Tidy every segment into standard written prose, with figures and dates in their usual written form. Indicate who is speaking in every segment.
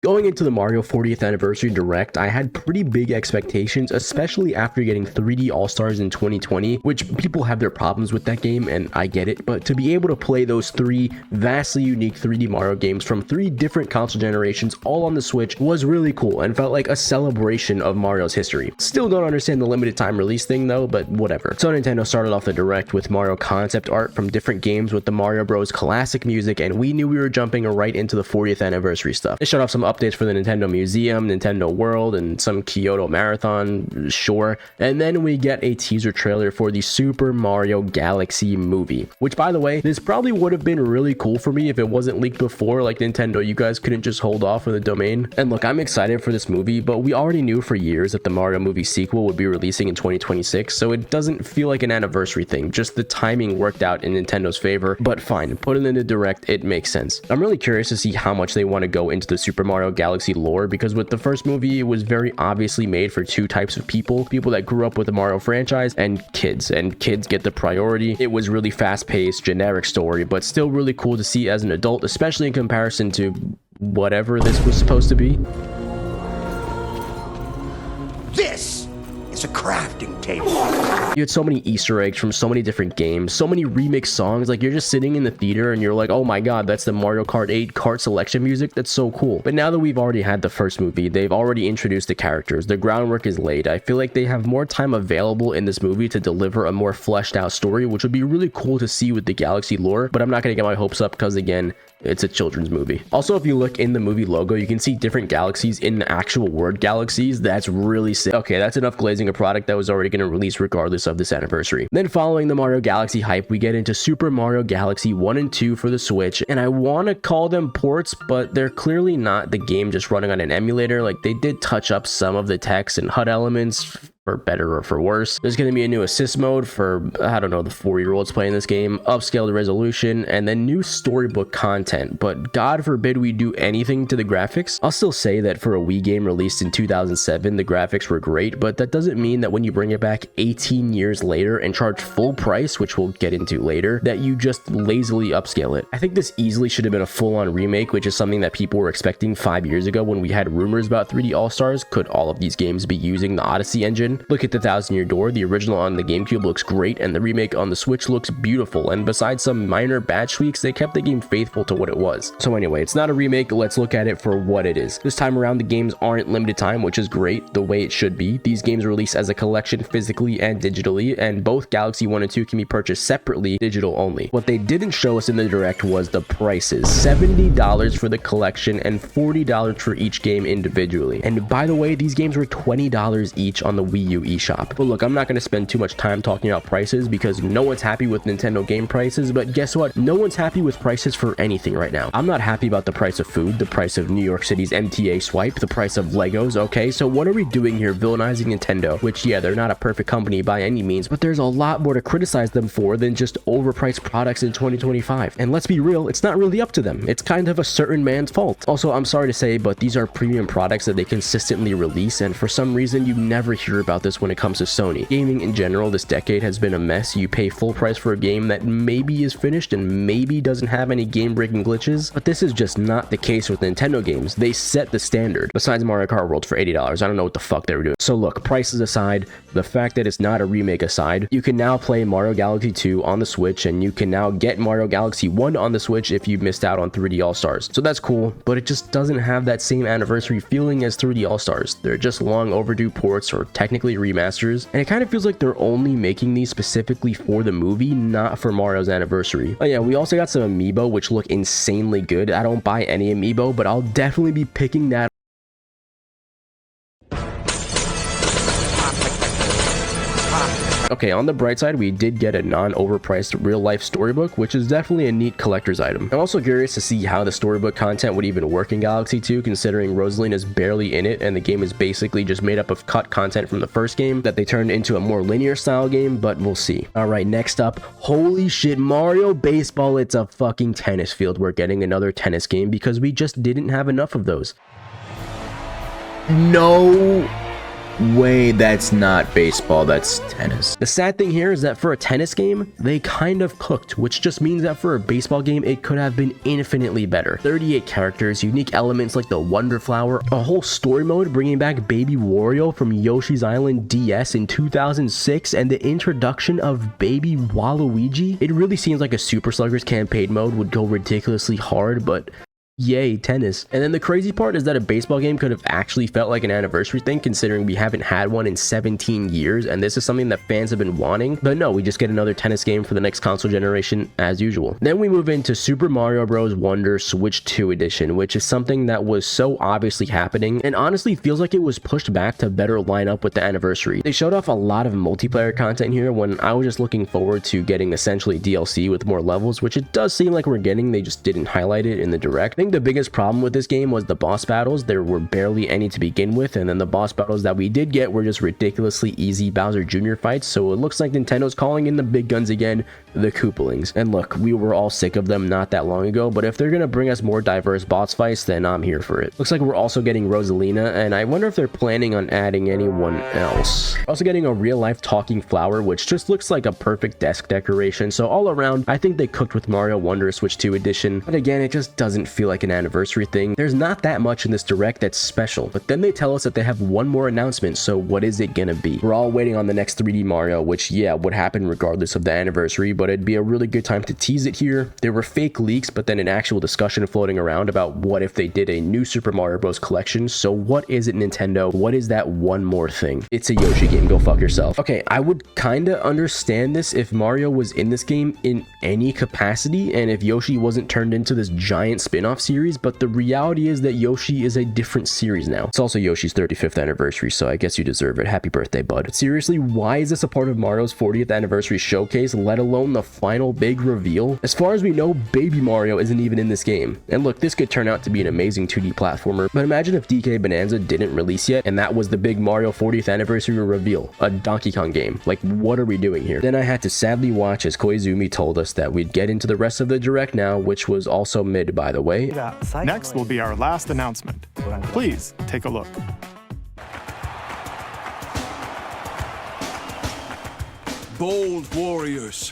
Speaker 1: Going into the Mario 40th Anniversary Direct, I had pretty big expectations, especially after getting 3D All-Stars in 2020, which people have their problems with that game, and I get it, but to be able to play those three vastly unique 3D Mario games from three different console generations all on the Switch was really cool and felt like a celebration of Mario's history. Still don't understand the limited time release thing though, but whatever. So Nintendo started off the Direct with Mario concept art from different games with the Mario Bros. Classic music, and we knew we were jumping right into the 40th anniversary stuff. They showed off some updates for the Nintendo Museum, Nintendo World, and some Kyoto Marathon, sure. And then we get a teaser trailer for the Super Mario Galaxy movie, which, by the way, this probably would have been really cool for me if it wasn't leaked before. Like, Nintendo, you guys couldn't just hold off on the domain. And look, I'm excited for this movie, but we already knew for years that the Mario movie sequel would be releasing in 2026, so it doesn't feel like an anniversary thing. Just the timing worked out in Nintendo's favor, but fine, put it in the Direct, it makes sense. I'm really curious to see how much they want to go into the Super Mario Galaxy lore, because with the first movie, it was very obviously made for two types of people that grew up with the Mario franchise and kids get the priority. It was really fast-paced, generic story, but still really cool to see as an adult, especially in comparison to whatever this was supposed to be.
Speaker 2: This is a crafting table.
Speaker 1: You had so many Easter eggs from so many different games, so many remix songs. Like, you're just sitting in the theater and you're like, oh my god, that's the Mario Kart 8 kart selection music. That's so cool. But now that we've already had the first movie, they've already introduced the characters, the groundwork is laid. I feel like they have more time available in this movie to deliver a more fleshed out story, which would be really cool to see with the Galaxy lore. But I'm not going to get my hopes up because, again, it's a children's movie. Also, if you look in the movie logo, you can see different galaxies in the actual word galaxies. That's really sick. Okay, that's enough glazing a product that was already going to release regardless of this anniversary. Then following the Mario Galaxy hype, we get into Super Mario Galaxy 1 and 2 for the Switch, and I want to call them ports, but they're clearly not the game just running on an emulator. Like, they did touch up some of the text and HUD elements, for better or for worse. There's going to be a new assist mode for, I don't know, the 4-year-olds playing this game, upscaled resolution, and then new storybook content. But God forbid we do anything to the graphics. I'll still say that for a Wii game released in 2007, the graphics were great, but that doesn't mean that when you bring it back 18 years later and charge full price, which we'll get into later, that you just lazily upscale it. I think this easily should have been a full-on remake, which is something that people were expecting 5 years ago when we had rumors about 3D All-Stars. Could all of these games be using the Odyssey engine? Look at the Thousand Year Door. The original on the GameCube looks great, and the remake on the Switch looks beautiful, and besides some minor batch tweaks, they kept the game faithful to what it was. So anyway, it's not a remake, let's look at it for what it is. This time around, the games aren't limited time, which is great, the way it should be. These games release as a collection physically and digitally, and both Galaxy 1 and 2 can be purchased separately, digital only. What they didn't show us in the Direct was the prices. $70 for the collection and $40 for each game individually. And by the way, these games were $20 each on the Wii U eShop. But look, I'm not going to spend too much time talking about prices because no one's happy with Nintendo game prices, but guess what? No one's happy with prices for anything right now. I'm not happy about the price of food, the price of New York City's MTA swipe, the price of Legos, okay? So what are we doing here villainizing Nintendo? Which, yeah, they're not a perfect company by any means, but there's a lot more to criticize them for than just overpriced products in 2025. And let's be real, it's not really up to them. It's kind of a certain man's fault. Also, I'm sorry to say, but these are premium products that they consistently release, and for some reason, you never hear about this when it comes to Sony. Gaming in general this decade has been a mess. You pay full price for a game that maybe is finished and maybe doesn't have any game-breaking glitches, but this is just not the case with Nintendo games. They set the standard. Besides Mario Kart World for $80, I don't know what the fuck they were doing. So look, prices aside, the fact that it's not a remake aside, you can now play Mario Galaxy 2 on the Switch, and you can now get Mario Galaxy 1 on the Switch if you missed out on 3D All-Stars. So that's cool, but it just doesn't have that same anniversary feeling as 3D All-Stars. They're just long overdue ports or technically remasters, and it kind of feels like they're only making these specifically for the movie, not for Mario's anniversary. Oh yeah, we also got some amiibo which look insanely good. I don't buy any amiibo, but I'll definitely be picking that. Okay, on the bright side, we did get a non-overpriced real-life storybook, which is definitely a neat collector's item. I'm also curious to see how the storybook content would even work in Galaxy 2, considering Rosalina is barely in it, and the game is basically just made up of cut content from the first game that they turned into a more linear style game, but we'll see. Alright, next up, holy shit, Mario Baseball, it's a fucking tennis field. We're getting another tennis game because we just didn't have enough of those. No Wait, that's not baseball, that's tennis. The sad thing here is that for a tennis game, they kind of cooked, which just means that for a baseball game, it could have been infinitely better. 38 characters, unique elements like the Wonder Flower, a whole story mode bringing back Baby Wario from Yoshi's Island DS in 2006, and the introduction of Baby Waluigi. It really seems like a Super Sluggers campaign mode would go ridiculously hard, but yay, tennis. And then the crazy part is that a baseball game could have actually felt like an anniversary thing, considering we haven't had one in 17 years, and this is something that fans have been wanting. But no, we just get another tennis game for the next console generation as usual. Then we move into Super Mario Bros. Wonder Switch 2 Edition, which is something that was so obviously happening, and honestly feels like it was pushed back to better line up with the anniversary. They showed off a lot of multiplayer content here when I was just looking forward to getting essentially DLC with more levels, which it does seem like we're getting. They just didn't highlight it in the direct. I think the biggest problem with this game was the boss battles. There were barely any to begin with, and then the boss battles that we did get were just ridiculously easy Bowser Jr. fights, so it looks like Nintendo's calling in the big guns again, the Koopalings. And look, we were all sick of them not that long ago, but if they're gonna bring us more diverse boss fights, then I'm here for it. Looks like we're also getting Rosalina, and I wonder if they're planning on adding anyone else. We're also getting a real-life talking flower, which just looks like a perfect desk decoration, so all around, I think they cooked with Mario Wonder Switch 2 Edition, but again, it just doesn't feel like an anniversary thing. There's not that much in this direct that's special, but then they tell us that they have one more announcement, so what is it gonna be? We're all waiting on the next 3D Mario, which yeah, would happen regardless of the anniversary, but it'd be a really good time to tease it here. There were fake leaks, but then an actual discussion floating around about what if they did a new Super Mario Bros. Collection. So what is it, Nintendo? What is that one more thing? It's a Yoshi game, go fuck yourself. Okay, I would kinda understand this if Mario was in this game in any capacity, and if Yoshi wasn't turned into this giant spin-off series, but the reality is that Yoshi is a different series now. It's also Yoshi's 35th anniversary, so I guess you deserve it. Happy birthday, bud. But seriously, why is this a part of Mario's 40th anniversary showcase, let alone the final big reveal? As far as we know, Baby Mario isn't even in this game. And look, this could turn out to be an amazing 2D platformer, but imagine if DK Bonanza didn't release yet, and that was the big Mario 40th anniversary reveal, a Donkey Kong game. Like, what are we doing here? Then I had to sadly watch as Koizumi told us that we'd get into the rest of the direct now, which was also mid, by the way.
Speaker 3: Next will be our last announcement. Please take a look.
Speaker 4: Bold warriors,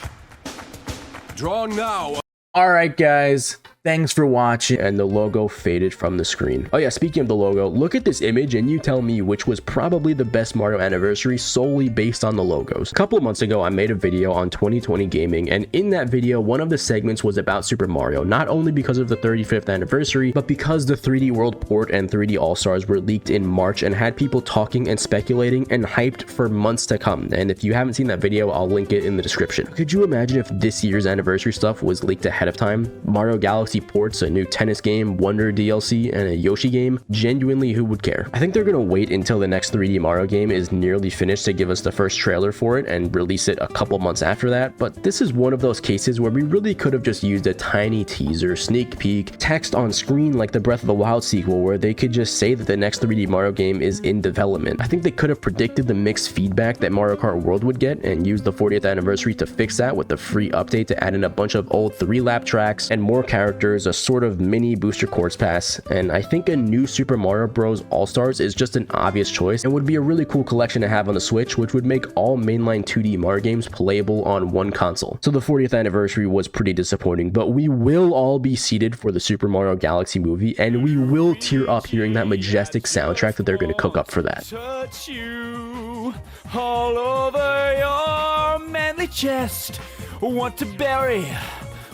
Speaker 4: draw now.
Speaker 1: All right, guys. Thanks for watching. And the logo faded from the screen. Oh yeah, speaking of the logo, look at this image and you tell me which was probably the best Mario anniversary solely based on the logos. A couple of months ago, I made a video on 2020 gaming, and in that video, one of the segments was about Super Mario, not only because of the 35th anniversary, but because the 3D World Port and 3D All-Stars were leaked in March and had people talking and speculating and hyped for months to come. And if you haven't seen that video, I'll link it in the description. Could you imagine if this year's anniversary stuff was leaked ahead of time? Mario Galaxy ports, a new tennis game, Wonder DLC, and a Yoshi game. Genuinely, who would care? I think they're gonna wait until the next 3D Mario game is nearly finished to give us the first trailer for it and release it a couple months after that, but this is one of those cases where we really could have just used a tiny teaser, sneak peek, text on screen like the Breath of the Wild sequel, where they could just say that the next 3D Mario game is in development. I think they could have predicted the mixed feedback that Mario Kart World would get and used the 40th anniversary to fix that with the free update to add in a bunch of old 3-lap tracks and more characters, a sort of mini booster course pass. And I think a new Super Mario Bros. All-Stars is just an obvious choice and would be a really cool collection to have on the Switch, which would make all mainline 2D Mario games playable on one console. So the 40th anniversary was pretty disappointing, but we will all be seated for the Super Mario Galaxy movie, and we will tear up hearing that majestic soundtrack that they're going to cook up for that.
Speaker 5: Touch you all over your manly chest. Want to bury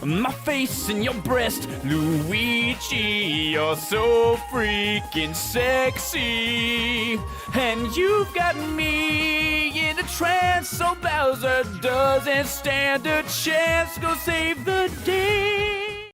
Speaker 5: my face in your breast. Luigi, you're so freaking sexy, and you've got me in a trance, so Bowser doesn't stand a chance. Go save the day.